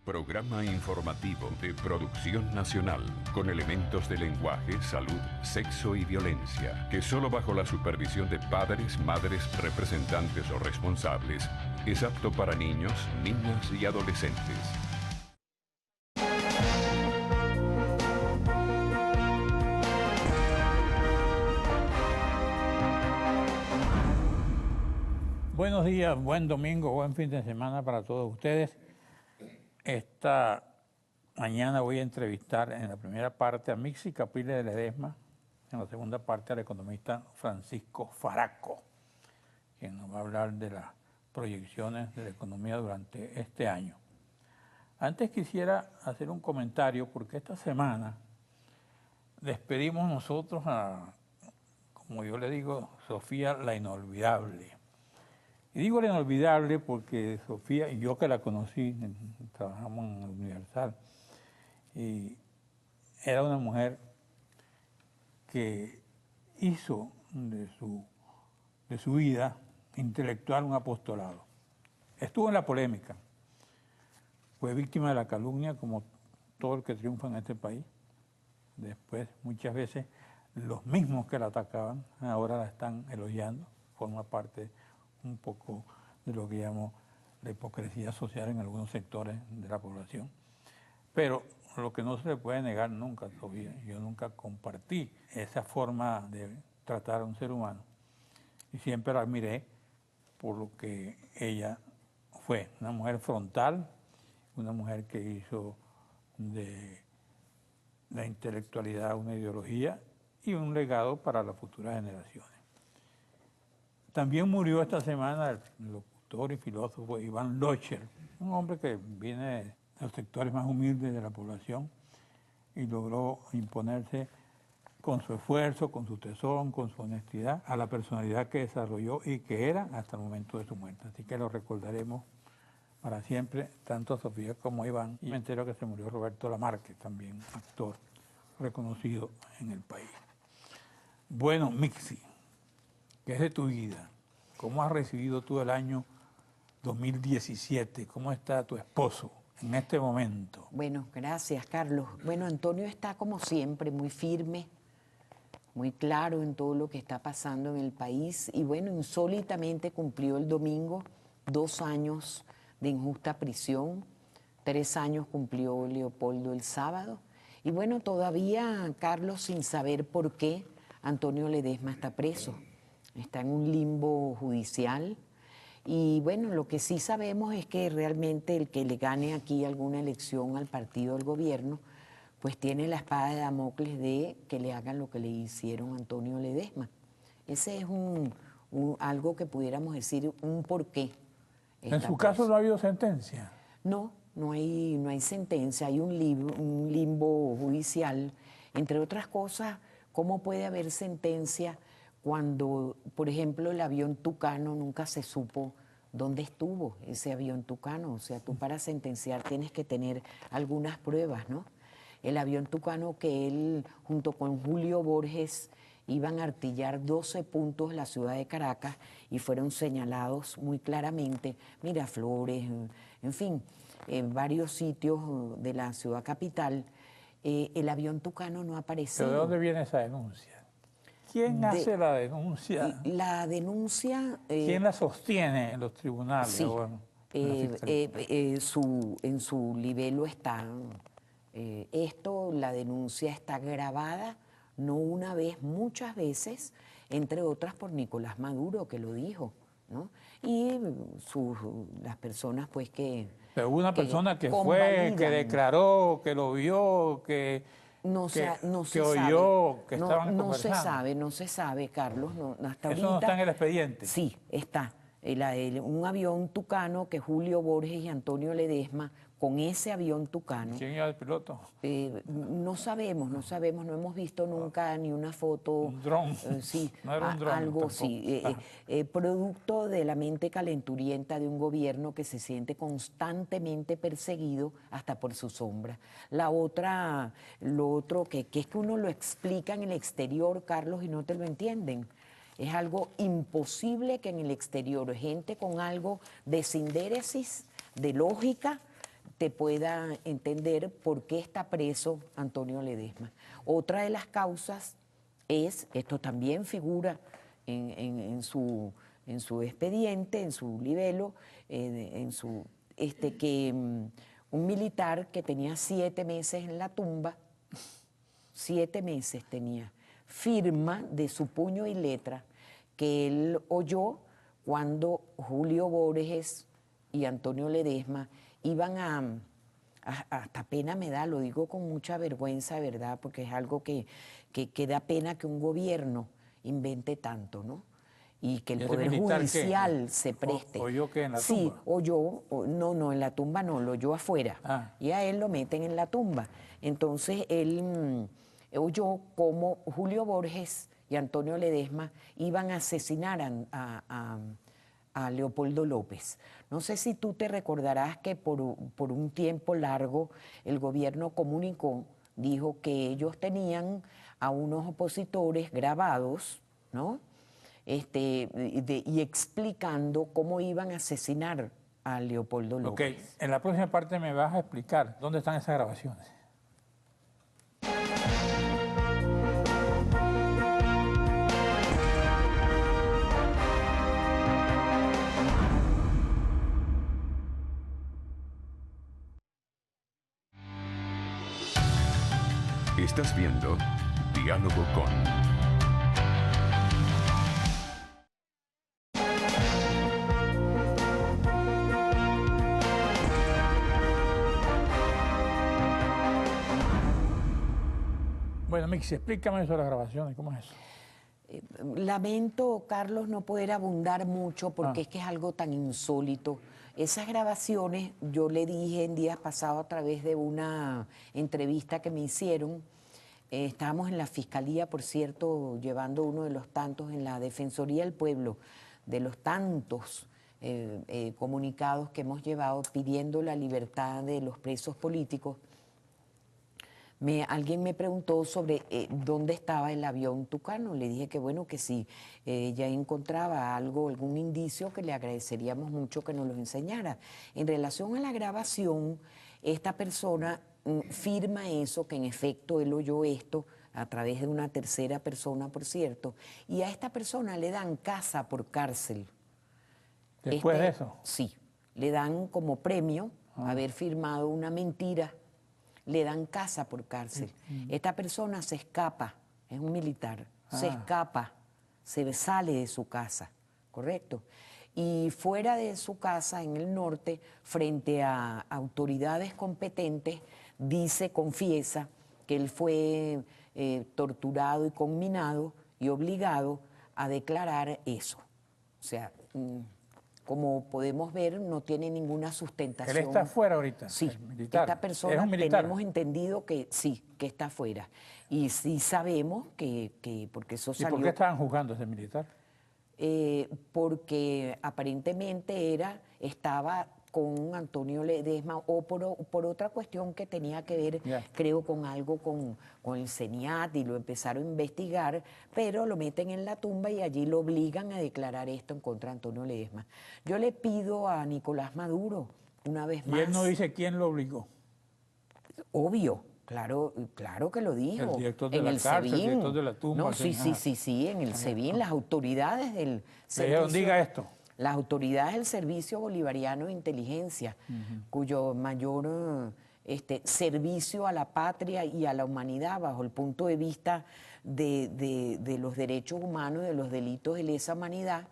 Programa informativo de Producción Nacional, con elementos de lenguaje, salud, sexo y violencia, que solo bajo la supervisión de padres, madres, representantes o responsables, es apto para niños, niñas y adolescentes. Buenos días, buen domingo, buen fin de semana para todos ustedes. Esta mañana voy a entrevistar en la primera parte a Mixi Capriles de Ledesma, en la segunda parte al economista Francisco Faraco, quien nos va a hablar de las proyecciones de la economía durante este año. Antes quisiera hacer un comentario porque esta semana despedimos nosotros a, como yo le digo, Sofía la Inolvidable. Y digo la Inolvidable porque Sofía, y yo que la conocí, trabajamos en el Universal, y era una mujer que hizo de su vida intelectual un apostolado. Estuvo en la polémica, fue víctima de la calumnia como todo el que triunfa en este país. Después, muchas veces, los mismos que la atacaban ahora la están elogiando, forma parte un poco de lo que llamo la hipocresía social en algunos sectores de la población. Pero lo que no se le puede negar nunca, Sofía, yo nunca compartí esa forma de tratar a un ser humano y siempre la admiré por lo que ella fue, una mujer frontal, una mujer que hizo de la intelectualidad una ideología y un legado para las futuras generaciones. También murió esta semana el locutor y filósofo Iván Locher, un hombre que viene de los sectores más humildes de la población y logró imponerse con su esfuerzo, con su tesón, con su honestidad, a la personalidad que desarrolló y que era hasta el momento de su muerte. Así que lo recordaremos para siempre, tanto a Sofía como a Iván. Y me entero que se murió Roberto Lamarque, también actor reconocido en el país. Bueno, Mixi, ¿qué es de tu vida? ¿Cómo has recibido tú el año 2017? ¿Cómo está tu esposo en este momento? Bueno, gracias, Carlos. Bueno, Antonio está como siempre muy firme, muy claro en todo lo que está pasando en el país y bueno, insólitamente cumplió el domingo 2 años de injusta prisión, 3 años cumplió Leopoldo el sábado y bueno, todavía, Carlos, sin saber por qué Antonio Ledesma está preso. Está en un limbo judicial y bueno, lo que sí sabemos es que realmente el que le gane aquí alguna elección al partido del gobierno, pues tiene la espada de Damocles de que le hagan lo que le hicieron a Antonio Ledesma. Ese es algo que pudiéramos decir un porqué. ¿En su caso no ha habido sentencia? No hay sentencia, hay un limbo judicial. Entre otras cosas, ¿cómo puede haber sentencia cuando, por ejemplo, el avión Tucano nunca se supo dónde estuvo ese avión Tucano? O sea, tú para sentenciar tienes que tener algunas pruebas, ¿no? El avión Tucano que él, junto con Julio Borges, iban a artillar 12 puntos la ciudad de Caracas y fueron señalados muy claramente, Miraflores, en fin, en varios sitios de la ciudad capital. El avión Tucano no ha aparecido. ¿Pero de dónde viene esa denuncia? ¿Quién hace la denuncia? La denuncia... ¿Quién la sostiene en los tribunales? Sí, Bueno, en su libelo está... la denuncia está grabada, no una vez, muchas veces, entre otras por Nicolás Maduro, que lo dijo, ¿no? Y las personas, pues, que... Pero hubo una persona que fue, que declaró, que lo vio, que oyó, que estaban conversando. No se sabe, Carlos. Hasta ¿Eso no está en el expediente? Sí, está. Un avión Tucano que Julio Borges y Antonio Ledesma, con ese avión Tucano... ¿Quién era el piloto? No sabemos, no hemos visto nunca ni una foto... Un dron. Sí, no era un dron algo, tampoco. sí. Producto de la mente calenturienta de un gobierno que se siente constantemente perseguido hasta por su sombra. Lo otro que es que uno lo explica en el exterior, Carlos, y no te lo entienden. Es algo imposible que en el exterior gente con algo de sindéresis, de lógica, te pueda entender por qué está preso Antonio Ledesma. Otra de las causas es, esto también figura en su expediente, en su libelo, que un militar que tenía 7 meses en la tumba, 7 meses tenía, firma de su puño y letra que él oyó cuando Julio Borges y Antonio Ledesma iban hasta pena me da, lo digo con mucha vergüenza, ¿verdad? Porque es algo que da pena que un gobierno invente tanto, ¿no? Y que el Poder Judicial se preste. ¿Oyó qué en la tumba? Sí, oyó, no, en la tumba no, lo oyó afuera. Y a él lo meten en la tumba. Entonces él oyó cómo Julio Borges y Antonio Ledesma iban a asesinar a Leopoldo López. No sé si tú te recordarás que por un tiempo largo el gobierno comunicó, dijo que ellos tenían a unos opositores grabados, ¿no? Y explicando cómo iban a asesinar a Leopoldo López. Ok, en la próxima parte me vas a explicar dónde están esas grabaciones. Estás viendo Diálogo con... Bueno, Mixi, explícame eso de las grabaciones, ¿cómo es eso? Lamento, Carlos, no poder abundar mucho porque es que es algo tan insólito. Esas grabaciones, yo le dije en días pasados a través de una entrevista que me hicieron, estábamos en la Fiscalía, por cierto, llevando uno de los tantos en la Defensoría del Pueblo, de los tantos comunicados que hemos llevado pidiendo la libertad de los presos políticos. Alguien me preguntó sobre dónde estaba el avión Tucano. Le dije que bueno, que si ella encontraba algún indicio, que le agradeceríamos mucho que nos lo enseñara. En relación a la grabación, esta persona firma eso, que en efecto él oyó esto a través de una tercera persona, por cierto, y a esta persona le dan casa por cárcel. ¿Después de eso? Sí, le dan como premio haber firmado una mentira. Le dan casa por cárcel. Esta persona se escapa, es un militar, se escapa, se sale de su casa, ¿correcto? Y fuera de su casa, en el norte, frente a autoridades competentes, confiesa que él fue torturado y conminado y obligado a declarar eso. O sea, como podemos ver, no tiene ninguna sustentación. ¿Él está afuera ahorita? Sí, militar. Esta persona ¿Es un militar? tenemos entendido que sí, que está afuera. Y sí sabemos que porque eso salió... ¿Y por qué estaban juzgando a ese militar? Porque aparentemente estaba con Antonio Ledesma o por otra cuestión que tenía que ver, creo, con algo con el CENIAT, y lo empezaron a investigar, pero lo meten en la tumba y allí lo obligan a declarar esto en contra de Antonio Ledesma. Yo le pido a Nicolás Maduro, una vez más... ¿Y él no dice quién lo obligó? Obvio. Claro que lo dijo. El director de la cárcel, el director de la tumba. No, sí, en el SEBIN, las autoridades del servicio... diga esto. Las autoridades del Servicio Bolivariano de Inteligencia, cuyo mayor servicio a la patria y a la humanidad bajo el punto de vista de los derechos humanos y de los delitos de lesa humanidad,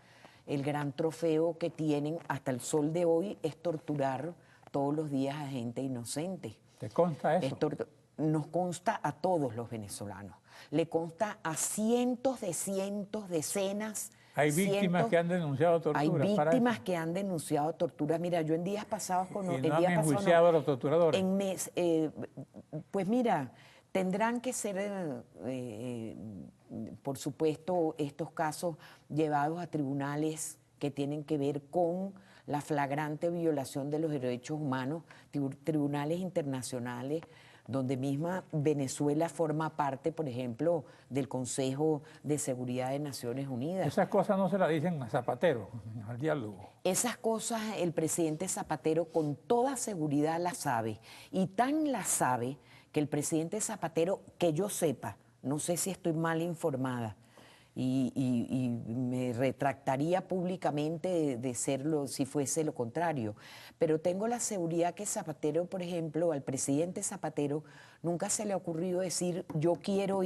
el gran trofeo que tienen hasta el sol de hoy es torturar todos los días a gente inocente. ¿Te consta eso? Nos consta a todos los venezolanos. Le consta a cientos, decenas. Hay víctimas que han denunciado torturas. Hay víctimas que han denunciado torturas. Mira, yo en días pasados... ¿Y no han enjuiciado a los torturadores? Pues mira, tendrán que ser, por supuesto, estos casos llevados a tribunales que tienen que ver con la flagrante violación de los derechos humanos, tribunales internacionales, donde misma Venezuela forma parte, por ejemplo, del Consejo de Seguridad de Naciones Unidas. Esas cosas no se las dicen a Zapatero, al diálogo. Esas cosas el presidente Zapatero con toda seguridad las sabe, y tan las sabe que el presidente Zapatero, que yo sepa, no sé si estoy mal informada, y me retractaría públicamente de serlo si fuese lo contrario, pero tengo la seguridad que Zapatero, por ejemplo, al presidente Zapatero nunca se le ha ocurrido decir yo quiero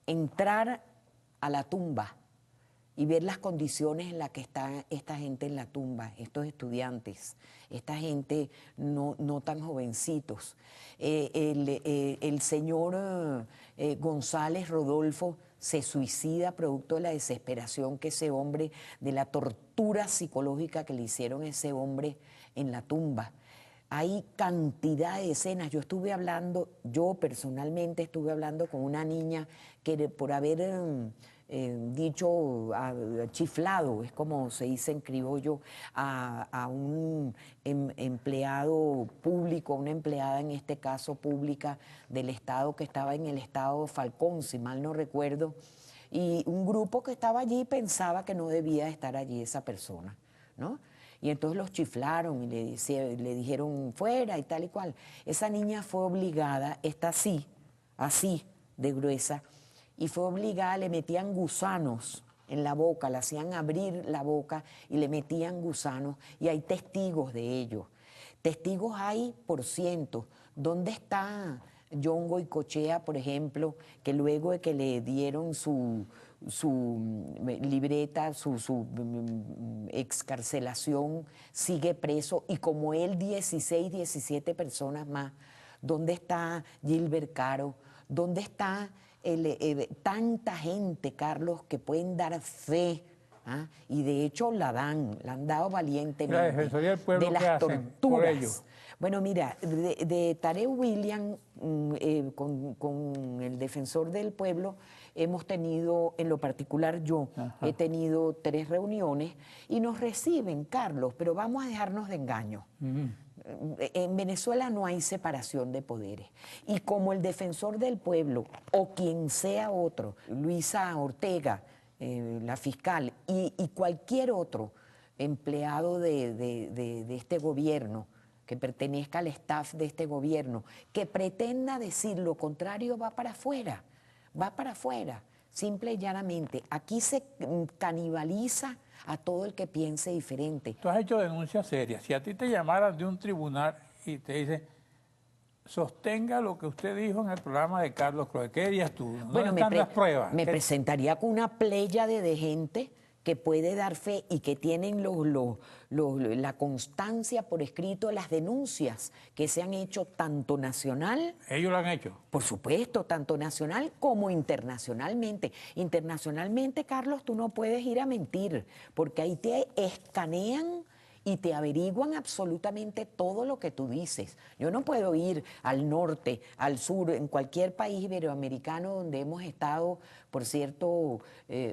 entrar a la tumba y ver las condiciones en las que está esta gente en la tumba, estos estudiantes, esta gente no tan jovencitos. El señor González Rodolfo se suicida producto de la desesperación que ese hombre, de la tortura psicológica que le hicieron a ese hombre en la tumba. Hay cantidad de escenas. Yo personalmente estuve hablando con una niña que por haber chiflado, es como se dice en criollo, a un empleado público, una empleada en este caso pública del Estado que estaba en el estado Falcón, si mal no recuerdo, y un grupo que estaba allí pensaba que no debía estar allí esa persona, ¿no? Y entonces los chiflaron y le dijeron fuera y tal y cual. Esa niña fue obligada, está así de gruesa, y fue obligada, le metían gusanos en la boca, le hacían abrir la boca y le metían gusanos, y hay testigos de ello. Testigos hay por cientos. ¿Dónde está John Goycochea, por ejemplo, que luego de que le dieron su libreta, su excarcelación, sigue preso, y como él 16, 17 personas más? ¿Dónde está Gilbert Caro? ¿Dónde está tanta gente, Carlos, que pueden dar fe? ¿Ah? Y de hecho la han dado valientemente. La Defensoría del Pueblo, de las ¿qué hacen por torturas. ello? Bueno, mira, de Tarek William, con el Defensor del Pueblo, hemos tenido, en lo particular yo, he tenido 3 reuniones y nos reciben, Carlos, pero vamos a dejarnos de engaño. En Venezuela no hay separación de poderes. Y como el Defensor del Pueblo, o quien sea otro, Luisa Ortega, la fiscal, y cualquier otro empleado de este gobierno, que pertenezca al staff de este gobierno, que pretenda decir lo contrario, va para afuera, simple y llanamente. Aquí se canibaliza a todo el que piense diferente. Tú has hecho denuncias serias. Si a ti te llamaran de un tribunal y te dicen, sostenga lo que usted dijo en el programa de Carlos Crowe, ¿qué dirías tú? ¿Dónde están las pruebas? Me presentaría con una pléyade de gente que puede dar fe y que tienen la constancia por escrito de las denuncias que se han hecho tanto nacional. ¿Ellos lo han hecho? Por supuesto, tanto nacional como internacionalmente. Internacionalmente, Carlos, tú no puedes ir a mentir, porque ahí te escanean y te averiguan absolutamente todo lo que tú dices. Yo no puedo ir al norte, al sur, en cualquier país iberoamericano donde hemos estado, por cierto,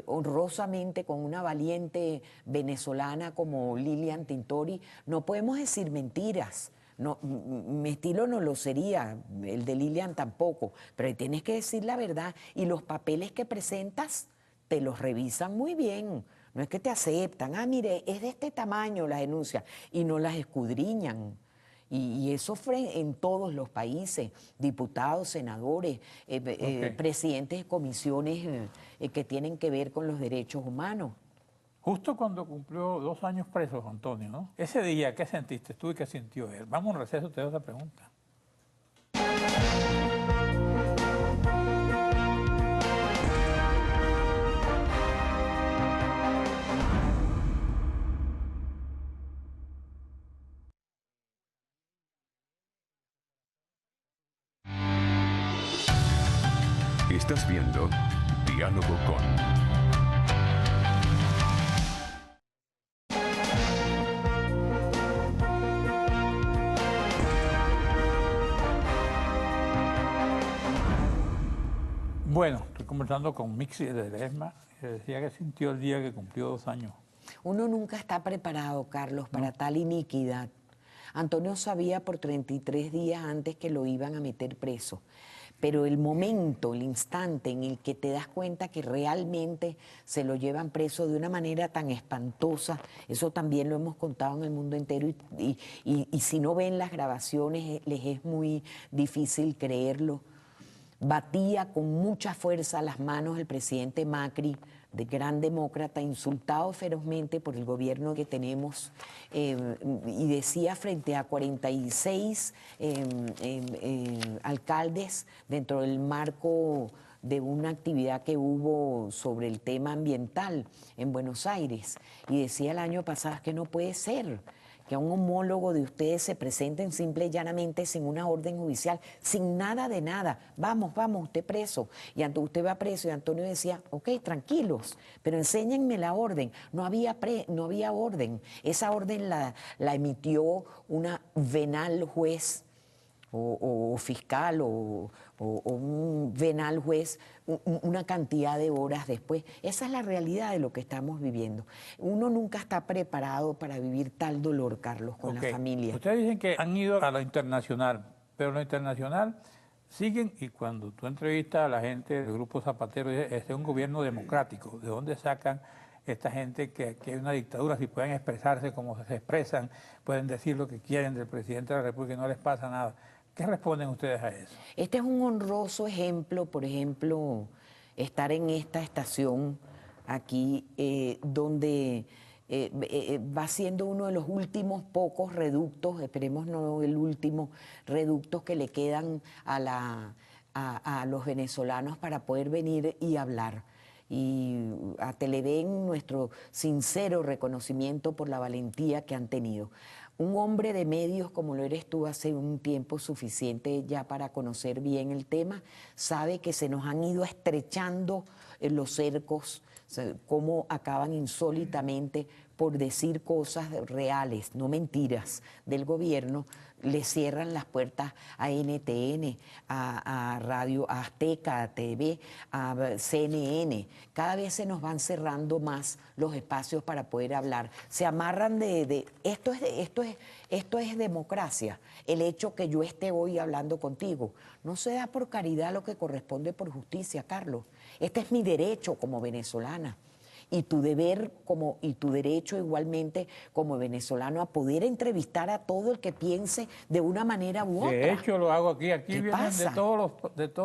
honrosamente con una valiente venezolana como Lilian Tintori. No podemos decir mentiras. No, mi estilo no lo sería, el de Lilian tampoco, pero tienes que decir la verdad, y los papeles que presentas te los revisan muy bien. No es que te aceptan, mire, es de este tamaño la denuncia, y no las escudriñan. Y eso fue en todos los países, diputados, senadores, presidentes de comisiones que tienen que ver con los derechos humanos. Justo cuando cumplió 2 años preso, Antonio, ¿no? Ese día, ¿qué sentiste tú y qué sintió él? Vamos a un receso, te doy esa pregunta. Estás viendo Diálogo con... Bueno, estoy conversando con Mixi de Ledesma, que decía que sintió el día que cumplió 2 años. Uno nunca está preparado, Carlos, para tal iniquidad. Antonio sabía por 33 días antes que lo iban a meter preso. Pero el momento, el instante en el que te das cuenta que realmente se lo llevan preso de una manera tan espantosa, eso también lo hemos contado en el mundo entero y si no ven las grabaciones les es muy difícil creerlo. Batía con mucha fuerza las manos el presidente Macri, de gran demócrata, insultado ferozmente por el gobierno que tenemos, y decía frente a 46 alcaldes dentro del marco de una actividad que hubo sobre el tema ambiental en Buenos Aires, y decía el año pasado que no puede ser que a un homólogo de ustedes se presenten simple y llanamente sin una orden judicial, sin nada de nada. Vamos, usted preso. Y usted va preso. Y Antonio decía, ok, tranquilos, pero enséñenme la orden. No había orden. Esa orden la emitió una venal juez o fiscal o un venal juez una cantidad de horas después. Esa es la realidad de lo que estamos viviendo. Uno nunca está preparado para vivir tal dolor, Carlos, con la familia. Ustedes dicen que han ido a lo internacional, pero lo internacional siguen, y cuando tú entrevistas a la gente del Grupo Zapatero, este es un gobierno democrático. ¿De dónde sacan esta gente que hay una dictadura? Si pueden expresarse como se expresan, pueden decir lo que quieren del presidente de la República y no les pasa nada. ¿Qué responden ustedes a eso? Este es un honroso ejemplo, por ejemplo, estar en esta estación aquí, donde va siendo uno de los últimos pocos reductos, esperemos no el último, reductos que le quedan a los venezolanos para poder venir y hablar. Y a Televen nuestro sincero reconocimiento por la valentía que han tenido. Un hombre de medios como lo eres tú hace un tiempo suficiente ya para conocer bien el tema, sabe que se nos han ido estrechando los cercos, cómo acaban insólitamente por decir cosas reales, no mentiras, del gobierno. Le cierran las puertas a NTN, a Radio Azteca, a TV, a CNN. Cada vez se nos van cerrando más los espacios para poder hablar. Se amarran esto es democracia. El hecho que yo esté hoy hablando contigo no se da por caridad lo que corresponde por justicia, Carlos. Este es mi derecho como venezolana. Y tu deber y tu derecho igualmente como venezolano a poder entrevistar a todo el que piense de una manera u otra. De hecho lo hago aquí vienen de todos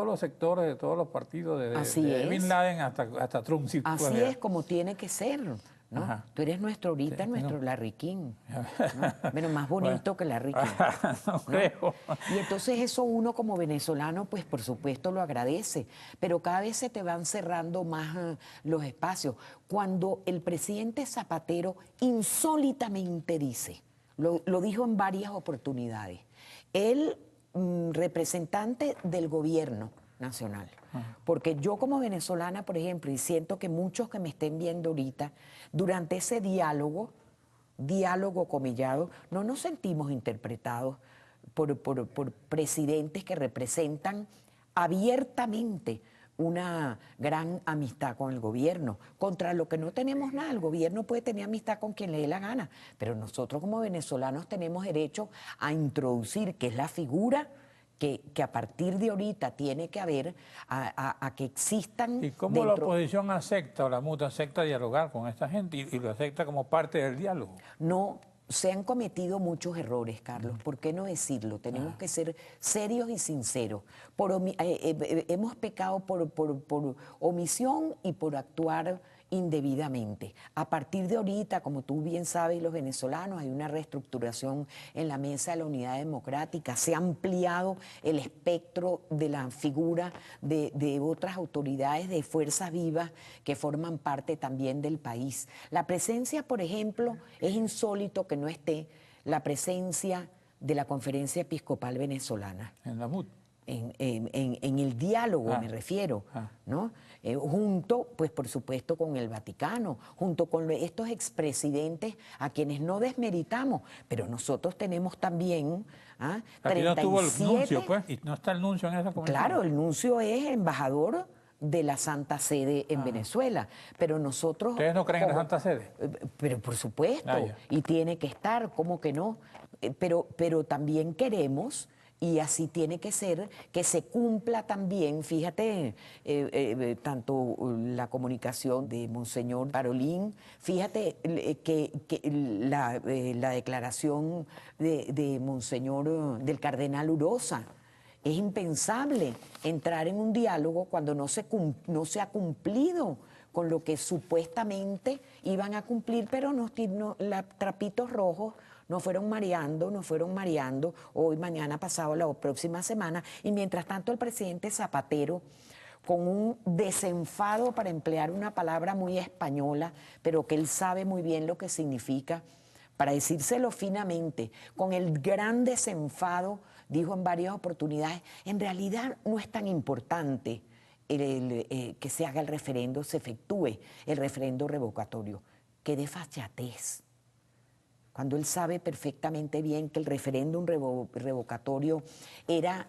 los sectores, de todos los partidos, desde Bin Laden hasta Trump. Si así es como tiene que ser, ¿no? Tú eres ahorita nuestro Larry King, ¿no? Pero más bonito que Larry King. No creo. Y entonces eso uno como venezolano, pues por supuesto lo agradece, pero cada vez se te van cerrando más los espacios. Cuando el presidente Zapatero insólitamente dice, lo dijo en varias oportunidades, el representante del gobierno nacional, porque yo como venezolana, por ejemplo, y siento que muchos que me estén viendo ahorita, durante ese diálogo comillado, no nos sentimos interpretados por presidentes que representan abiertamente una gran amistad con el gobierno, contra lo que no tenemos nada. El gobierno puede tener amistad con quien le dé la gana, pero nosotros como venezolanos tenemos derecho a introducir, que es la figura que a partir de ahorita tiene que haber, a que existan... ¿Y cómo la oposición acepta, o la MUT acepta dialogar con esta gente y lo acepta como parte del diálogo? No, se han cometido muchos errores, Carlos. ¿Por qué no decirlo? Tenemos que ser serios y sinceros. Hemos pecado por omisión y por actuar indebidamente. A partir de ahorita, como tú bien sabes, los venezolanos, hay una reestructuración en la mesa de la unidad democrática, se ha ampliado el espectro de la figura de otras autoridades, de fuerzas vivas que forman parte también del país. La presencia, por ejemplo, es insólito que no esté la presencia de la Conferencia Episcopal Venezolana. En la MUT. En el diálogo me refiero, ¿no? Junto, pues por supuesto, con el Vaticano, junto con estos expresidentes a quienes no desmeritamos, pero nosotros tenemos también... Aquí no tuvo el nuncio, pues, y no está el nuncio en esa comisión. Claro, el nuncio es embajador de la Santa Sede en Venezuela, pero nosotros... ¿Ustedes no creen en la Santa Sede? Pero por supuesto, y tiene que estar, ¿cómo que no? pero también queremos, y así tiene que ser, que se cumpla también, fíjate, tanto la comunicación de Monseñor Parolín, fíjate que la declaración de Monseñor, del Cardenal Urosa. Es impensable entrar en un diálogo cuando no se ha cumplido con lo que supuestamente iban a cumplir, pero los trapitos rojos nos fueron mareando, hoy, mañana, pasado, la próxima semana, y mientras tanto el presidente Zapatero, con un desenfado, para emplear una palabra muy española, pero que él sabe muy bien lo que significa, para decírselo finamente, con el gran desenfado, dijo en varias oportunidades, en realidad no es tan importante que se haga el referendo, se efectúe el referendo revocatorio. ¡Qué desfachatez! Cuando él sabe perfectamente bien que el referéndum revocatorio era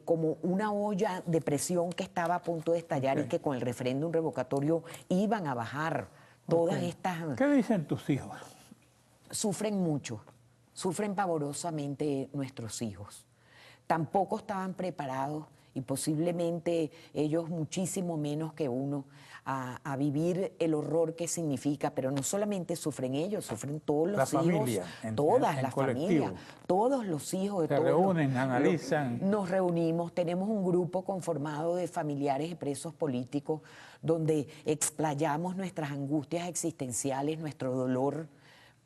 como una olla de presión que estaba a punto de estallar, y que con el referéndum revocatorio iban a bajar todas estas... ¿Qué dicen tus hijos? Sufren mucho, sufren pavorosamente nuestros hijos. Tampoco estaban preparados, y posiblemente ellos muchísimo menos que uno, a vivir el horror que significa, pero no solamente sufren ellos, sufren todos los hijos, familia, todas en las colectivo. familias, todos los hijos de Se todos. reúnen, analizan. Nos reunimos, tenemos un grupo conformado de familiares y presos políticos donde explayamos nuestras angustias existenciales, nuestro dolor,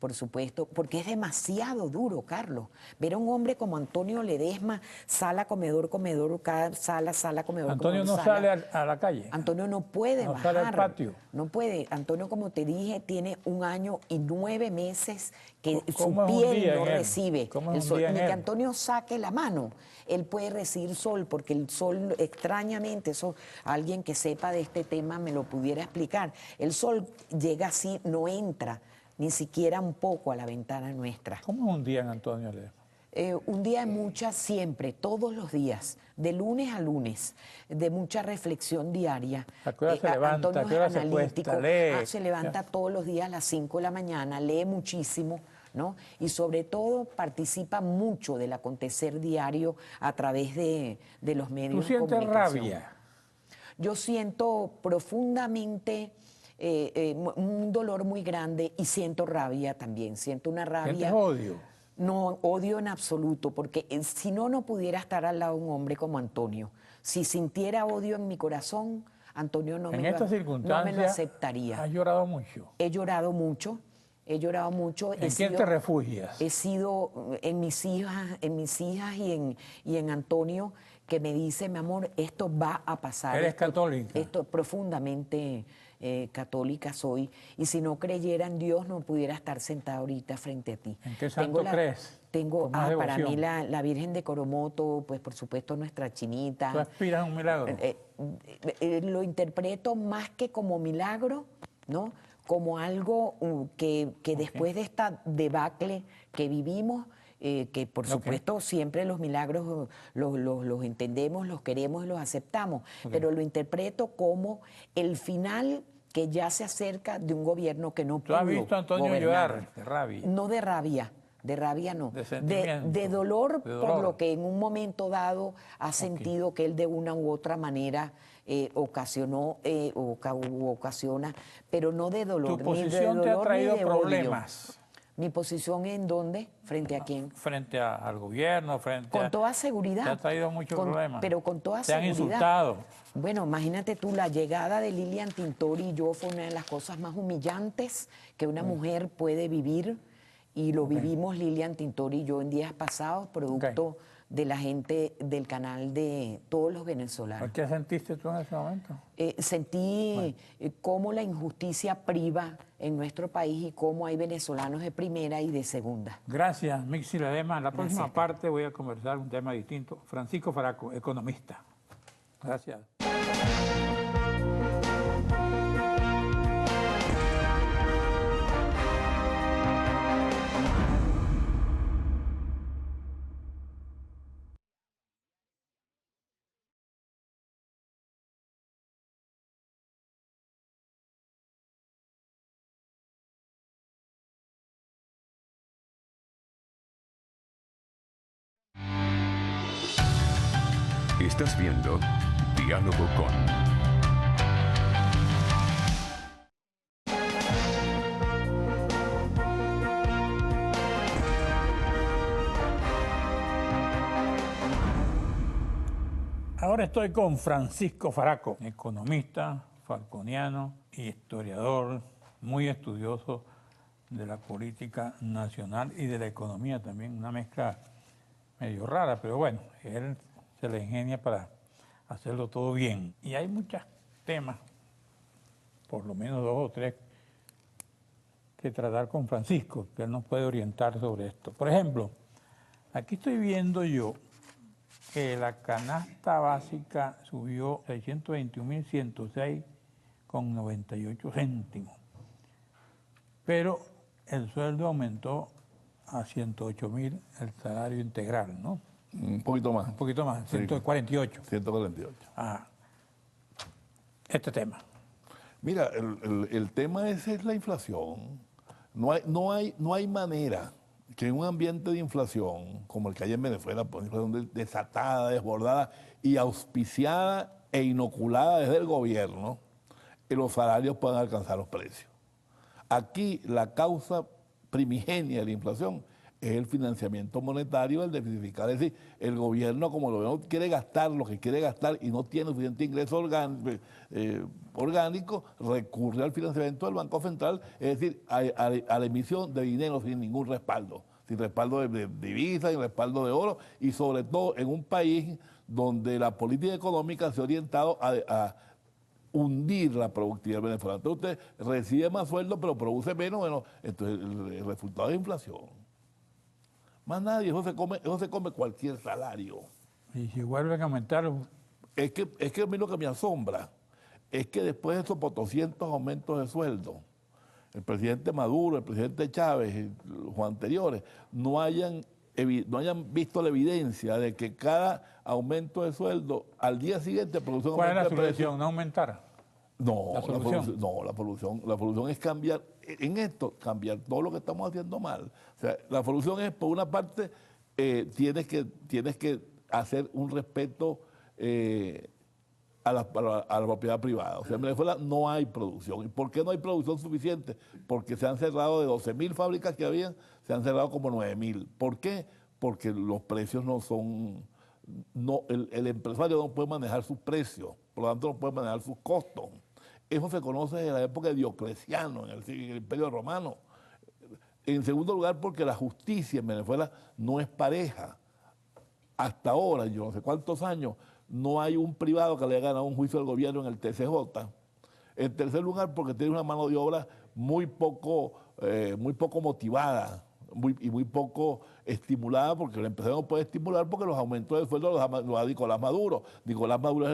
por supuesto, porque es demasiado duro, Carlos. Ver a un hombre como Antonio Ledesma, sala, comedor, sala, comedor, Antonio comedor, no sala. sale a la calle. Antonio no puede No bajar. sale al patio. No puede. Antonio, como te dije, tiene 1 año y 9 meses que su ¿Cómo es un piel día no en él? recibe ¿Cómo es el un sol. día en Ni que él? Antonio saque la mano, él puede recibir sol, porque el sol, extrañamente, eso alguien que sepa de este tema me lo pudiera explicar. El sol llega así, no entra ni siquiera un poco a la ventana nuestra. ¿Cómo es un día en Antonio Ledesma? Un día de mucha, siempre, todos los días, de lunes a lunes, de mucha reflexión diaria. ¿A qué hora se levanta? Antonio ¿A qué hora es se analítico, acuesta? ¿Lee? se levanta todos los días a las 5 de la mañana, lee muchísimo, ¿no? Y sobre todo participa mucho del acontecer diario a través de los medios ¿Tú de sientes comunicación. rabia? Yo siento profundamente un dolor muy grande, y siento rabia también, siento una rabia. ¿Sientes odio? No, odio en absoluto, porque si no, no pudiera estar al lado de un hombre como Antonio. Si sintiera odio en mi corazón, Antonio no En me estas lo circunstancias, aceptaría. has llorado mucho. He llorado mucho, he llorado mucho. ¿En quién te refugias? He sido en mis hijas y en Antonio, que me dice, mi amor, esto va a pasar. ¿Eres católica? Esto profundamente católica soy, y si no creyera en Dios no pudiera estar sentada ahorita frente a ti. ¿En qué santo crees? Tengo, Con más para mí devoción. la Virgen de Coromoto, pues por supuesto nuestra chinita. ¿Tú aspiras a un milagro? Lo interpreto más que como milagro, ¿no? Como algo que después de esta debacle que vivimos, que por supuesto siempre los milagros los entendemos, los queremos y los aceptamos, pero lo interpreto como el final que ya se acerca de un gobierno que no ¿Tú pudo has visto a Antonio gobernar. llorar de rabia? No de rabia. De rabia no, De sentimiento, de dolor, de por dolor. lo que en un momento dado ha sentido que él de una u otra manera ocasionó u ocasiona, pero no de dolor. ¿Tu Ni de posición te ha dolor, traído ni de odio. problemas? ¿Mi posición en dónde? ¿Frente a quién? Frente al gobierno, frente a... Con toda seguridad. Te ha traído muchos problemas. Pero con toda Te han seguridad. insultado. Bueno, imagínate tú, la llegada de Lilian Tintori y yo fue una de las cosas más humillantes que una mujer puede vivir, y lo vivimos Lilian Tintori y yo en días pasados, producto de la gente del canal de todos los venezolanos. ¿Qué sentiste tú en ese momento? Sentí cómo la injusticia priva en nuestro país y cómo hay venezolanos de primera y de segunda. Gracias, Mixi Ledesma. En la próxima Gracias. parte voy a conversar un tema distinto. Francisco Faraco, economista. Gracias. Estás viendo Diálogo con... Ahora estoy con Francisco Faraco, economista, falconiano y historiador, muy estudioso de la política nacional y de la economía también, una mezcla medio rara, pero bueno, él se le ingenia para hacerlo todo bien. Y hay muchos temas, por lo menos 2 o 3, que tratar con Francisco, que él nos puede orientar sobre esto. Por ejemplo, aquí estoy viendo yo que la canasta básica subió 621.106,98 céntimos, pero el sueldo aumentó a 108.000 el salario integral, ¿no? Un poquito más. Un poquito más, Sí. 148. 148. Ah, este tema. Mira, el tema ese es la inflación. No hay manera que en un ambiente de inflación, como el que hay en Venezuela, pues, inflación desatada, desbordada y auspiciada e inoculada desde el gobierno, que los salarios puedan alcanzar los precios. Aquí la causa primigenia de la inflación es el financiamiento monetario, el déficit fiscal. Es decir, el gobierno, como lo vemos, quiere gastar lo que quiere gastar y no tiene suficiente ingreso orgánico, recurre al financiamiento del Banco Central, es decir, a la emisión de dinero sin ningún respaldo, sin respaldo de divisas, sin respaldo de oro, y sobre todo en un país donde la política económica se ha orientado a hundir la productividad venezolana. Entonces usted recibe más sueldo pero produce menos, bueno, entonces el resultado es inflación. Más nadie, eso se come cualquier salario. Y si vuelven a aumentar, Es que a mí lo que me asombra es que después de esos potoscientos aumentos de sueldo, el presidente Maduro, el presidente Chávez y los anteriores no hayan visto la evidencia de que cada aumento de sueldo al día siguiente produce un ¿cuál es la aumento de precio. solución? ¿No aumentar? No, ¿La solución? la solución es cambiar, en esto, cambiar todo lo que estamos haciendo mal. O sea, la solución es, por una parte, tienes que hacer un respeto a la propiedad privada. O sea, en Venezuela no hay producción. ¿Y por qué no hay producción suficiente? Porque se han cerrado de 12.000 fábricas que habían, se han cerrado como 9.000. ¿Por qué? Porque los precios no son... el empresario no puede manejar sus precios, por lo tanto no puede manejar sus costos. Eso se conoce desde la época de Diocleciano, en el Imperio Romano. En segundo lugar, porque la justicia en Venezuela no es pareja. Hasta ahora, yo no sé cuántos años, no hay un privado que le haya ganado un juicio al gobierno en el TCJ. En tercer lugar, porque tiene una mano de obra muy poco motivada y muy poco estimulada, porque el empresario no puede estimular porque los aumentos de sueldo los da Nicolás Maduro. Nicolás Maduro es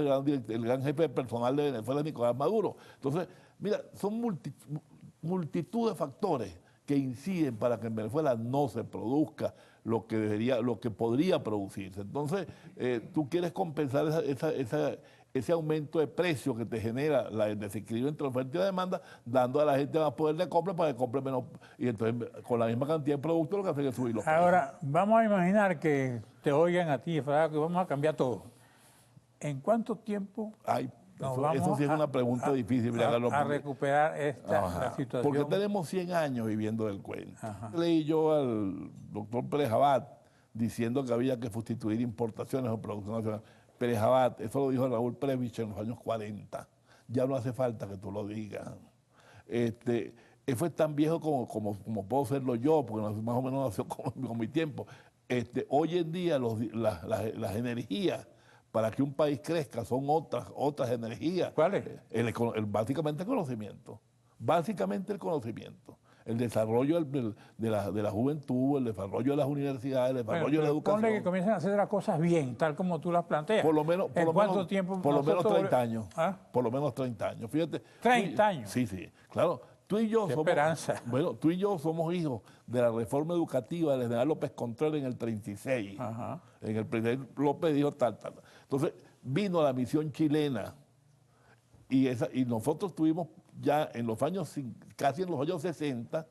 el gran jefe personal de Venezuela, Nicolás Maduro. Entonces, mira, son multitud de factores que inciden para que en Venezuela no se produzca lo que podría producirse. Entonces, tú quieres compensar ese aumento de precio que te genera el desequilibrio entre oferta y demanda, dando a la gente más poder de compra para que compre menos, y entonces con la misma cantidad de productos lo que hace es subir los precios. Ahora, vamos a imaginar que te oigan a ti, Faraco, que vamos a cambiar todo. ¿En cuánto tiempo Eso sí es una pregunta difícil. A recuperar la situación? Porque tenemos 100 años viviendo del cuento. Ajá. Leí yo al doctor Pérez Abad diciendo que había que sustituir importaciones o producción nacional. Pérez Abad, eso lo dijo Raúl Previch en los años 40. Ya no hace falta que tú lo digas. Eso es tan viejo como puedo serlo yo, porque más o menos nació con mi tiempo. Hoy en día las energías para que un país crezca son otras energías. ¿Cuáles? Básicamente el conocimiento. Básicamente el conocimiento. El desarrollo de la juventud, el desarrollo de las universidades, el desarrollo de la educación. Ponle que comiencen a hacer las cosas bien, tal como tú las planteas. Por lo menos, ¿En cuánto tiempo? Por lo menos 30 años. ¿Ah? Por lo menos 30 años. Fíjate. 30 años. Sí, claro. Tú y yo Qué somos, esperanza. Bueno, tú y yo somos hijos de la reforma educativa del general López Contreras en el 36. Ajá. En el presidente López dijo tal. Entonces, vino la misión chilena y nosotros tuvimos ya en los años, casi en los años 60,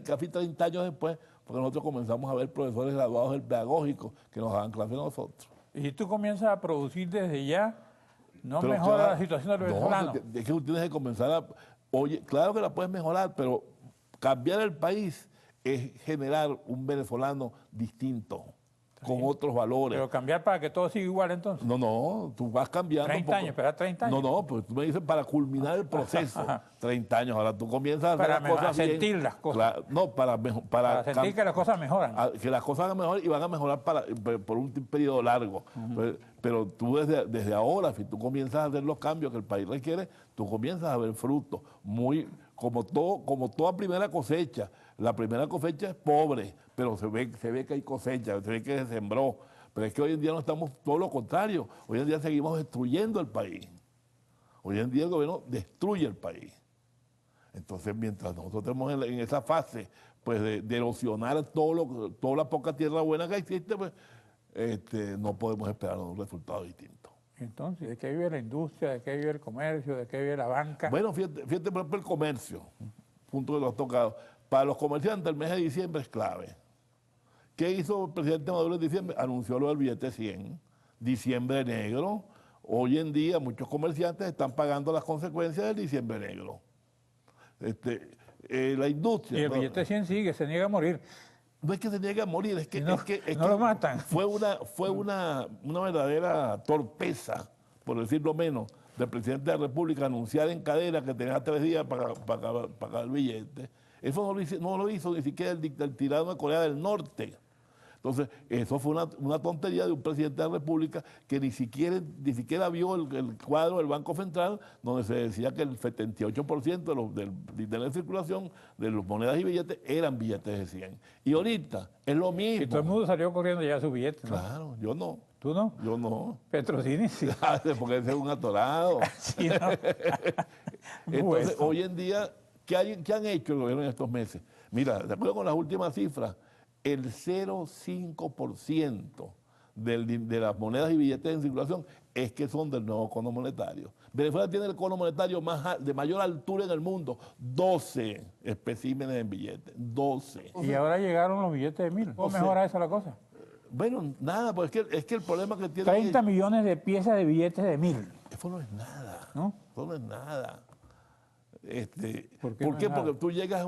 casi 30 años después, porque nosotros comenzamos a ver profesores graduados del pedagógico que nos daban clases a nosotros. Y si tú comienzas a producir desde ya, no Pero mejora claro, la situación del no, venezolano. es que tú tienes que comenzar a... Oye, claro que la puedes mejorar, pero cambiar el país es generar un venezolano distinto, con otros valores. Pero cambiar para que todo siga igual entonces. No, tú vas cambiando. 30 años, esperar 30 años. No, pues tú me dices para culminar el proceso, 30 años. Ahora tú comienzas a hacer Para las cosas bien. sentir las cosas. Claro, no, Para sentir que las cosas mejoran. que las cosas van a mejorar y van a mejorar por un periodo largo. Pero tú desde ahora, si tú comienzas a hacer los cambios que el país requiere, tú comienzas a ver frutos. Como toda primera cosecha. La primera cosecha es pobre, pero se ve que hay cosecha, se ve que se sembró. Pero es que hoy en día no estamos todo lo contrario. Hoy en día seguimos destruyendo el país. Hoy en día el gobierno destruye el país. Entonces, mientras nosotros estemos en esa fase pues de erosionar toda la poca tierra buena que existe, pues no podemos esperar un resultado distinto. Entonces, ¿de qué vive la industria? ¿De qué vive el comercio? ¿De qué vive la banca? Bueno, fíjate, por ejemplo, el comercio, punto que lo has tocado. Para los comerciantes el mes de diciembre es clave. ¿Qué hizo el presidente Maduro en diciembre? Anunció lo del billete 100, diciembre negro. Hoy en día muchos comerciantes están pagando las consecuencias del diciembre negro. La industria... Y el billete 100 sigue, se niega a morir. No es que se niegue a morir, es que, No, no lo matan. Fue una verdadera torpeza, por decirlo menos, del presidente de la República anunciar en cadena que tenía 3 días para pagar el billete. Eso no lo hizo ni siquiera el tirano de Corea del Norte. Entonces, eso fue una tontería de un presidente de la República que ni siquiera vio el cuadro del Banco Central, donde se decía que el 78% de la circulación de las monedas y billetes eran billetes de 100. Y ahorita es lo mismo. Y todo el mundo salió corriendo ya su billete, ¿no? Claro, yo no. ¿Tú no? Yo no. Petrocini sí. Porque ese es un atorado. Sí, ¿no? Entonces, Bueno. hoy en día, ¿qué han hecho el gobierno en estos meses? Mira, de acuerdo con las últimas cifras, el 0,5% de las monedas y billetes en circulación es que son del nuevo cono monetario. Venezuela tiene el cono monetario de mayor altura en el mundo, 12 especímenes en billetes, 12. Y ahora llegaron los billetes de 1000. ¿Cómo mejora eso la cosa? Bueno, nada, pues es que el problema que tiene... 30 millones de piezas de billetes de 1000. Eso no es nada, ¿No? eso no es nada. ¿Por qué ¿Por no qué? es Porque nada? tú llegas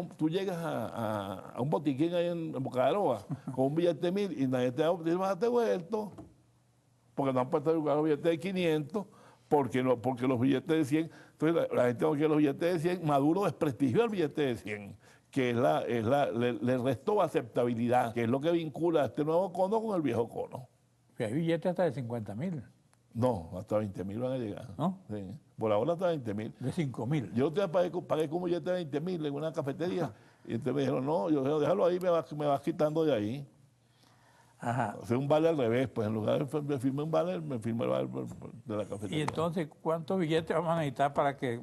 a un botiquín ahí en Bocaroa con un billete de 1000 y nadie te va a devuelto porque no han puesto lugar los billetes de 500 porque los billetes de 100, entonces la gente no quiere los billetes de 100. Maduro desprestigió el billete de 100, que le restó aceptabilidad, que es lo que vincula a este nuevo cono con el viejo cono. Que hay billetes hasta de 50.000, No, hasta 20.000 van a llegar. ¿no? Sí. Por ahora hasta 20.000. De 5.000. Yo te pagué con un billete de 20.000 en una cafetería. Y entonces me dijeron, no, yo dije, déjalo ahí, me vas quitando de ahí. Ajá. Hacer un vale al revés, pues en lugar de firmar un vale, me firmé el vale de la Y cafetería. entonces, ¿cuántos billetes vamos a necesitar para que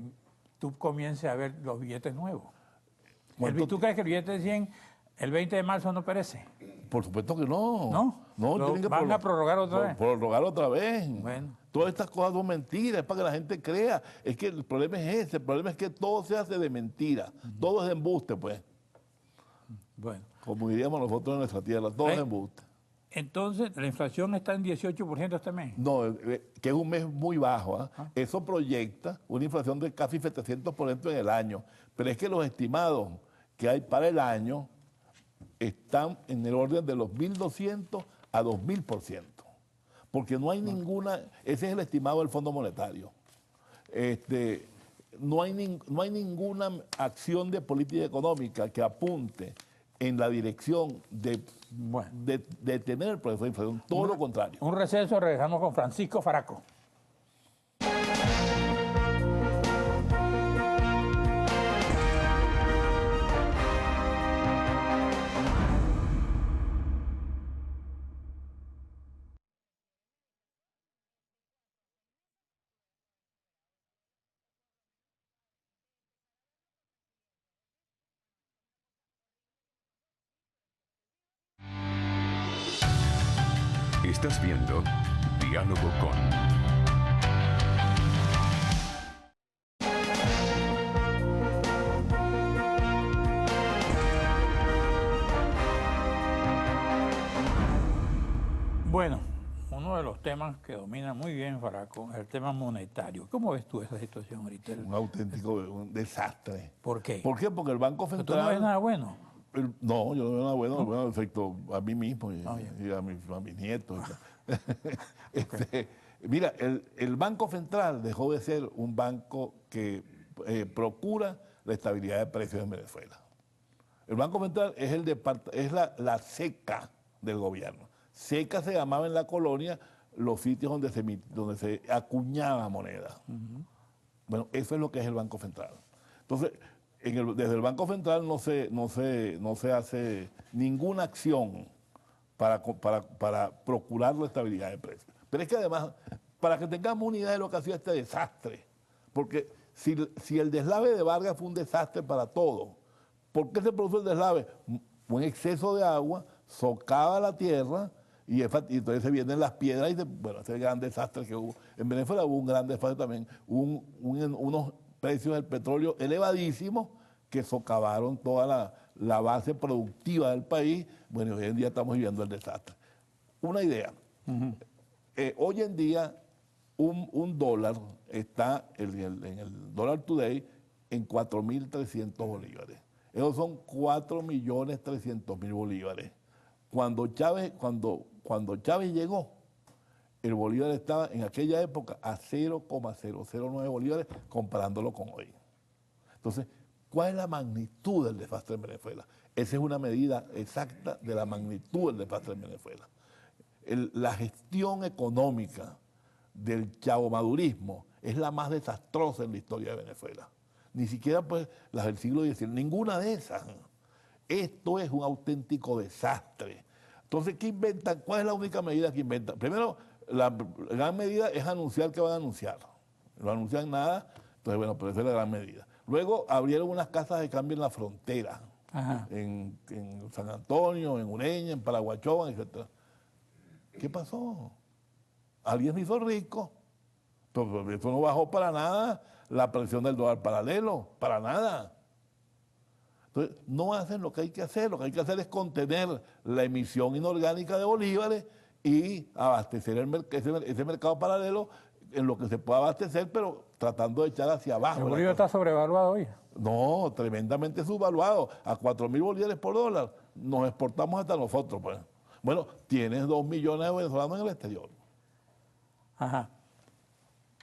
tú comiences a ver los billetes nuevos? ¿Tú crees que el billete de 100, el 20 de marzo no perece? Por supuesto que no. ¿No? No, ¿Lo tienen que van a prorrogar otra vez? Prorrogar otra vez. Bueno. Todas estas cosas son mentiras, es para que la gente crea. Es que el problema es ese, el problema es que todo se hace de mentira. Todo es de embuste, pues. Bueno. Como diríamos nosotros en nuestra tierra, todo es de embuste. Entonces, la inflación está en 18% este mes. No, que es un mes muy bajo. Eso proyecta una inflación de casi 700% en el año. Pero es que los estimados que hay para el año están en el orden de los 1.200 a 2.000%. Porque no hay ninguna, ese es el estimado del Fondo Monetario. No hay ninguna acción de política económica que apunte en la dirección de detener el proceso de inflación, todo lo contrario. Un receso, regresamos con Francisco Faraco. Estás viendo Diálogo con... Bueno, uno de los temas que domina muy bien Faraco es el tema monetario. ¿Cómo ves tú esa situación ahorita? Un auténtico un desastre. ¿Por qué? ¿Por qué? Porque el Banco ¿Pero Central... tú no ves nada bueno? No, yo no veo nada bueno, ¿No? bueno, efecto a mí mismo y, Ah, bien. y a mis nietos. Mira, el Banco Central dejó de ser un banco que procura la estabilidad de precios en Venezuela. El Banco Central es, es la SECA del gobierno. SECA se llamaba en la colonia los sitios donde se acuñaba moneda. Bueno, eso es lo que es el Banco Central. Entonces, desde el Banco Central no se hace ninguna acción para procurar la estabilidad de precios. Pero es que además, para que tengamos una idea de lo que ha sido este desastre, porque si el deslave de Vargas fue un desastre para todos, ¿por qué se produjo el deslave? Un exceso de agua socava la tierra y entonces se vienen las piedras y bueno, ese gran desastre que hubo. En Venezuela hubo un gran desastre también, unos precios del petróleo elevadísimos que socavaron toda la base productiva del país. Bueno, hoy en día estamos viviendo el desastre. Una idea, hoy en día un dólar está en el dólar today en 4.300 bolívares. Esos son 4.300.000 bolívares. Cuando Chávez llegó, el bolívar estaba en aquella época a 0,009 bolívares comparándolo con hoy. Entonces, ¿cuál es la magnitud del desastre en Venezuela? Esa es una medida exacta de la magnitud del desastre en Venezuela. La gestión económica del chavomadurismo es la más desastrosa en la historia de Venezuela. Ni siquiera pues las del siglo XIX, ninguna de esas. Esto es un auténtico desastre. Entonces, ¿qué inventan? ¿Cuál es la única medida que inventan? Primero, la gran medida es anunciar que van a anunciar. No anuncian nada, entonces bueno, pero esa es la gran medida. Luego abrieron unas casas de cambio en la frontera, en San Antonio, en Ureña, en Paraguachoa, etc. ¿Qué pasó? Alguien se hizo rico. Entonces, eso no bajó para nada la presión del dólar paralelo, para nada. Entonces, no hacen lo que hay que hacer. Lo que hay que hacer es contener la emisión inorgánica de bolívares y abastecer ese mercado paralelo en lo que se pueda abastecer, pero tratando de echar hacia abajo. ¿El bolívar está sobrevaluado hoy? No, tremendamente subvaluado. A 4.000 bolívares por dólar nos exportamos hasta nosotros, pues. Bueno, tienes 2 millones de venezolanos en el exterior. Ajá.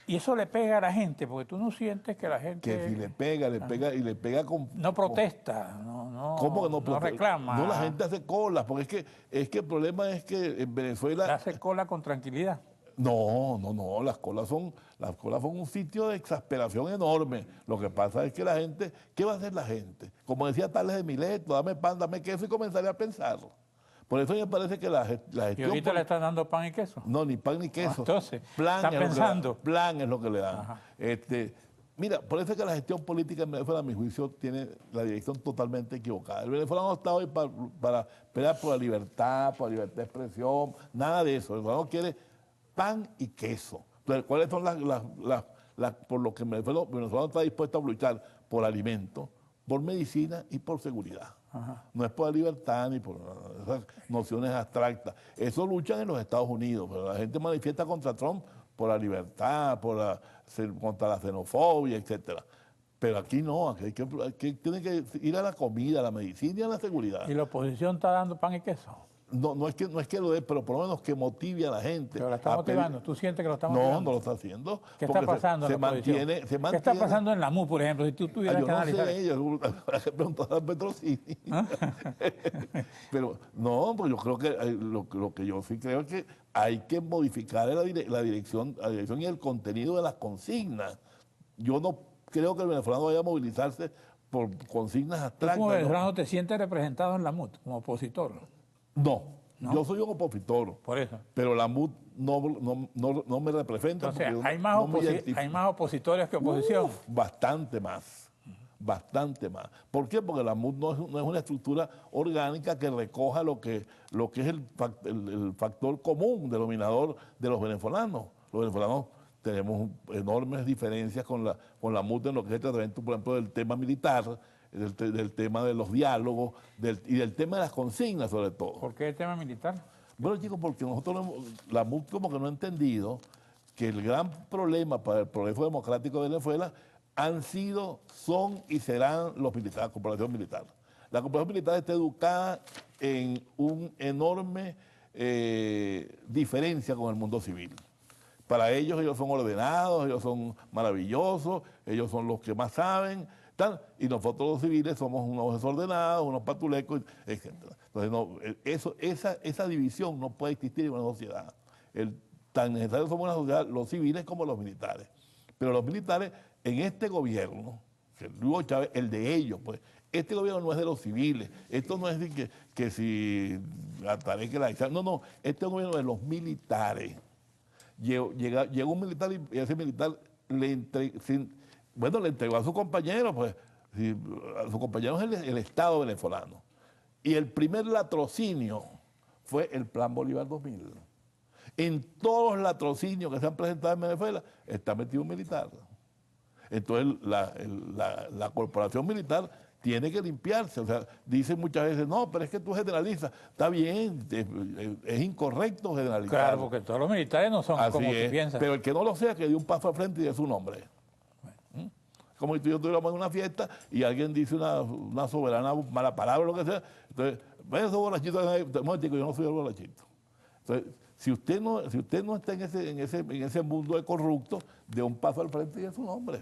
Y eso le pega a la gente, porque tú no sientes que la gente... Que si le pega y le pega con... No protesta, no, ¿Cómo que no protesta? No reclama. No, la gente hace colas, porque es que el problema es que en Venezuela... Le hace cola con tranquilidad. No, las colas son un sitio de exasperación enorme. Lo que pasa es que la gente, ¿qué va a hacer la gente? Como decía Tales de Mileto, dame pan, dame queso y comenzaría a pensar. Por eso me parece que la gestión... ¿Y ahorita le están dando pan y queso? No, ni pan ni queso. Entonces, plan están pensando. Plan es lo que le dan. Mira, por eso es que la gestión política en Venezuela, a mi juicio, tiene la dirección totalmente equivocada. El venezolano no está hoy para pelear por la libertad de expresión, nada de eso. El venezolano quiere pan y queso. Entonces, ¿cuáles son por lo que el venezolano está dispuesto a luchar? Por alimento, por medicina y por seguridad. No es por la libertad ni por esas nociones abstractas. Eso luchan en los Estados Unidos, pero la gente manifiesta contra Trump por la libertad, contra la xenofobia, etc. Pero aquí no, aquí tiene que ir a la comida, a la medicina y a la seguridad. ¿Y la oposición está dando pan y queso? No es que lo dé, pero por lo menos que motive a la gente. Pero la está motivando. ¿Tú sientes que lo está motivando? No lo está haciendo. ¿Qué está pasando en la oposición? ¿Qué está pasando en la MU, por ejemplo? Si tú tuvieras que analizar. Yo no sé, hay que preguntar a Petrocini. Pero no, pues yo creo que lo que yo sí creo es que hay que modificar la dirección y el contenido de las consignas. Yo no creo que el venezolano vaya a movilizarse por consignas abstractas. ¿Tú como venezolano te sientes representado en la MUT como opositor? No, yo soy un opositor. Por eso. Pero la MUD no me representa. Entonces, hay más opositores que oposición. Bastante más. ¿Por qué? Porque la MUD no es una estructura orgánica que recoja lo que es el factor común, denominador de los venezolanos. Los venezolanos tenemos enormes diferencias con la MUD en lo que es el tratamiento, por ejemplo, del tema militar, del tema de los diálogos y del tema de las consignas sobre todo. ¿Por qué el tema militar? Bueno, chicos, porque nosotros, la MUD como que no ha entendido que el gran problema para el progreso democrático de Venezuela han sido, son y serán los militares, la corporación militar. La corporación militar está educada en un enorme diferencia con el mundo civil. Para ellos son ordenados, ellos son maravillosos, ellos son los que más saben, tal, y nosotros los civiles somos unos desordenados, unos patulecos, etc. Entonces, no, esa división no puede existir en una sociedad. Tan necesarios somos una sociedad, los civiles como los militares. Pero los militares, en este gobierno, Hugo Chávez, el de ellos, pues, este gobierno no es de los civiles. Esto no es de que si Atareque la... No, este es un gobierno de los militares. Llegó un militar y ese militar le entregó a su compañero, pues, a su compañero es el Estado venezolano. Y el primer latrocinio fue el Plan Bolívar 2000. En todos los latrocinios que se han presentado en Venezuela está metido un militar. Entonces la corporación militar tiene que limpiarse. O sea, dicen muchas veces, no, pero es que tú generalizas. Está bien, es incorrecto generalizar. Claro, porque todos los militares no son como tú piensas. Pero el que no lo sea, que dé un paso al frente y dé su nombre. Bueno. Como si tú y yo estuviéramos en una fiesta y alguien dice una soberana mala palabra o lo que sea. Entonces, ven esos borrachitos, yo no soy el borrachito. Entonces, si usted no está en ese mundo de corruptos, dé un paso al frente y dé su nombre.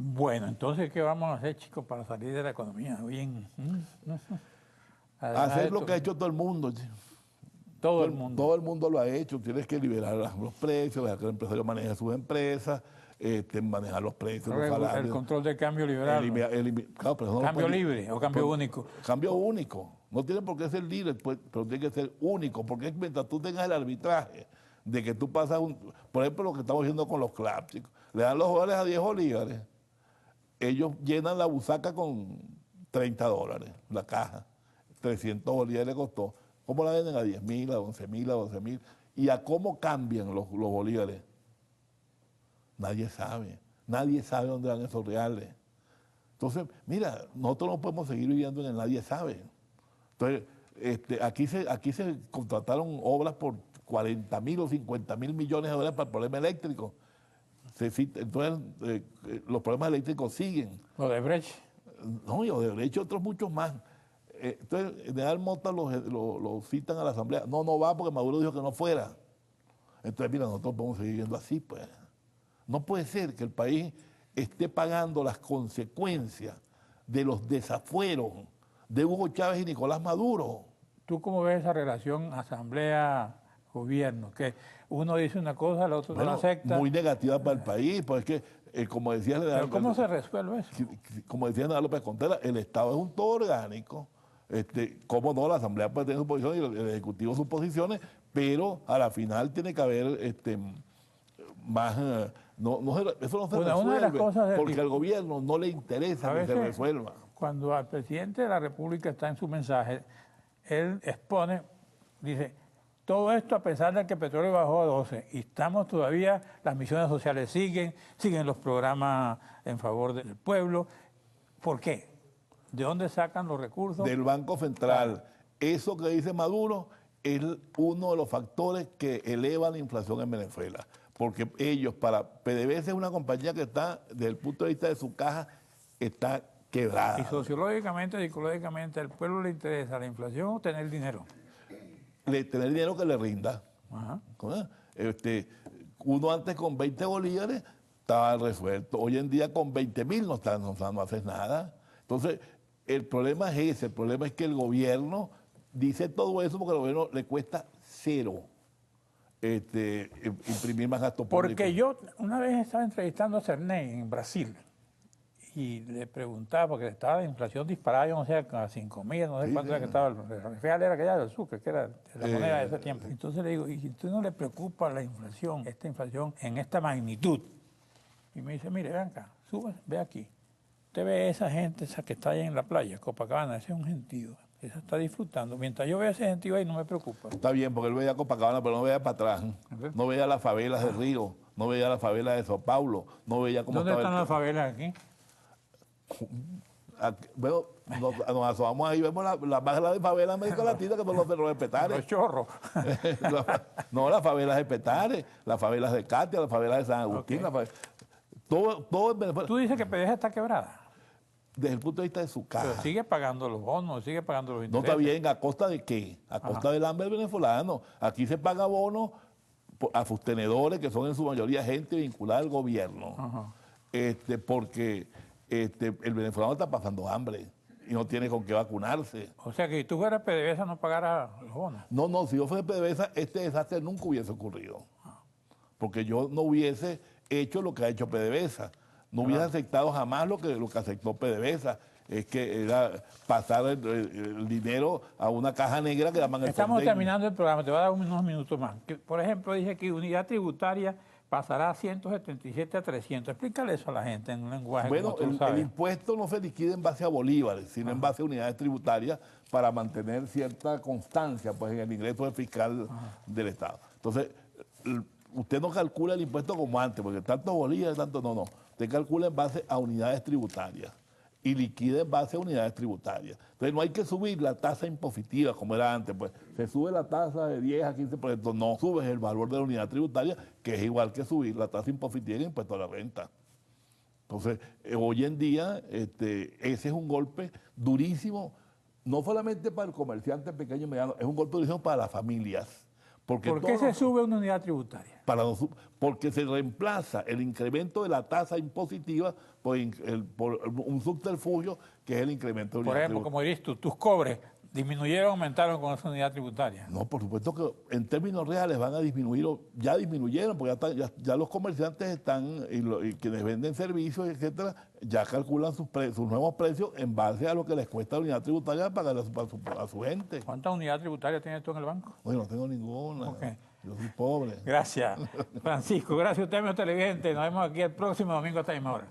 Bueno, entonces, ¿qué vamos a hacer, chicos, para salir de la economía? Bien. Hacer lo que ha hecho todo el mundo. Todo el mundo. Todo el mundo lo ha hecho. Tienes que liberar los precios, dejar que el empresario maneje sus empresas, manejar los precios, los salarios. El control del cambio liberal. Claro, pero ¿Cambio libre o cambio único? Cambio único. No tiene por qué ser libre, pues, pero tiene que ser único, porque es mientras tú tengas el arbitraje de que tú pasas por ejemplo, lo que estamos viendo con los clubs, chicos. Le dan los dólares a 10 bolívares. Ellos llenan la busaca con $30, la caja. 300 bolívares le costó. ¿Cómo la venden? A 10.000, a 11.000, a 12.000. ¿Y a cómo cambian los bolívares? Nadie sabe. Nadie sabe dónde van esos reales. Entonces, mira, nosotros no podemos seguir viviendo en el nadie sabe. Entonces, aquí se contrataron obras por 40.000 o 50.000 millones de dólares para el problema eléctrico. Entonces, los problemas eléctricos siguen. Odebrecht. No, y Odebrecht y otros muchos más. Entonces, General Mota lo citan a la Asamblea. No va porque Maduro dijo que no fuera. Entonces, mira, nosotros podemos seguir viviendo así, pues. No puede ser que el país esté pagando las consecuencias de los desafueros de Hugo Chávez y Nicolás Maduro. ¿Tú cómo ves esa relación Asamblea-Gobierno? Que uno dice una cosa, el otro no la acepta. Muy negativa para el país, pues es que, como decía el ¿Pero cómo se resuelve eso? Como decía General López Contreras, el Estado es un todo orgánico. Cómo no, la Asamblea puede tener su posición y el Ejecutivo sus posiciones, pero a la final tiene que haber más... eso no se resuelve, una de las cosas porque al gobierno no le interesa que se resuelva. Cuando al presidente de la República está en su mensaje, él expone, dice, todo esto a pesar de que el petróleo bajó a 12 y estamos todavía, las misiones sociales siguen los programas en favor del pueblo. ¿Por qué? ¿De dónde sacan los recursos? Del Banco Central. Claro. Eso que dice Maduro es uno de los factores que eleva la inflación en Venezuela. Porque ellos, PDVSA es una compañía que está, desde el punto de vista de su caja, está quebrada. Y sociológicamente, psicológicamente, ¿al pueblo le interesa la inflación o tener dinero? Tener dinero que le rinda. Ajá. Uno antes con 20 bolívares estaba resuelto. Hoy en día con 20.000 no haces nada. Entonces, el problema es ese. El problema es que el gobierno dice todo eso porque al gobierno le cuesta cero imprimir más gasto público. Porque yo una vez estaba entrevistando a Cerney en Brasil y le preguntaba, porque estaba la inflación disparada, yo no sé, a 5.000, no sé cuánto era que estaba, el real era aquella del sucre, que era la moneda de ese tiempo. Entonces le digo, ¿y si a usted no le preocupa la inflación, esta inflación en esta magnitud? Y me dice, mire, ven acá, sube, ve aquí. Usted ve esa gente esa que está ahí en la playa, Copacabana, ese es un gentío. Esa está disfrutando. Mientras yo vea ese gentío ahí, no me preocupa. Está bien, porque él veía Copacabana, pero no veía para atrás. No veía las favelas de Río, no veía las favelas de Sao Paulo, no veía cómo ¿Dónde estaba están las favelas aquí? Bueno, nos asomamos ahí, vemos la más de favela de América Latina, que son los Cerros de Petare. Los chorros. No, las favelas de Petare, las favelas de Katia, las favelas de San Agustín, todo en Venezuela. Tú dices que PDVSA está quebrada, Desde el punto de vista de su pero caja. sigue pagando los bonos, sigue pagando los No intereses. está bien, ¿a costa de qué? A costa del hambre venezolano. Aquí se paga bono a sostenedores, que son en su mayoría gente vinculada al gobierno, porque el venezolano está pasando hambre y no tiene con qué vacunarse. O sea que si tú fueras PDVSA no pagara los bonos. No, si yo fuera PDVSA, este desastre nunca hubiese ocurrido. Porque yo no hubiese hecho lo que ha hecho PDVSA. No hubiese aceptado jamás lo que aceptó PDVSA. Es que era pasar el dinero a una caja negra que llaman el Estamos Fonden. terminando el programa, te voy a dar unos minutos más. Que, por ejemplo, dije que unidad tributaria pasará a 177 a 300. Explícale eso a la gente en un lenguaje Bueno, como tú el sabes. impuesto no se liquida en base a bolívares, sino en base a unidades tributarias para mantener cierta constancia pues, en el ingreso del fiscal del Estado. Entonces, usted no calcula el impuesto como antes, porque tanto bolívares, tanto no. Usted calcula en base a unidades tributarias y liquida en base a unidades tributarias. Entonces, no hay que subir la tasa impositiva como era antes, pues se sube la tasa de 10 a 15%, no subes el valor de la unidad tributaria, que es igual que subir la tasa impositiva en impuesto a la renta. Entonces, hoy en día, ese es un golpe durísimo, no solamente para el comerciante pequeño y mediano, es un golpe durísimo para las familias. ¿Por qué se sube una unidad tributaria? Porque se reemplaza el incremento de la tasa impositiva por un subterfugio que es el incremento de la Por unidad ejemplo, tributaria. como dices tú, tus cobres disminuyeron o aumentaron con esa unidad tributaria. No, por supuesto que en términos reales van a disminuir, ya disminuyeron, porque ya los comerciantes están, y quienes venden servicios, etcétera, ya calculan sus nuevos precios en base a lo que les cuesta la unidad tributaria pagar a su gente. ¿Cuántas unidades tributarias tienes tú en el banco? Oye, no tengo ninguna. Ok. Yo soy pobre. Gracias, Francisco. Gracias a usted, amigo televidente. Nos vemos aquí el próximo domingo a esta misma hora.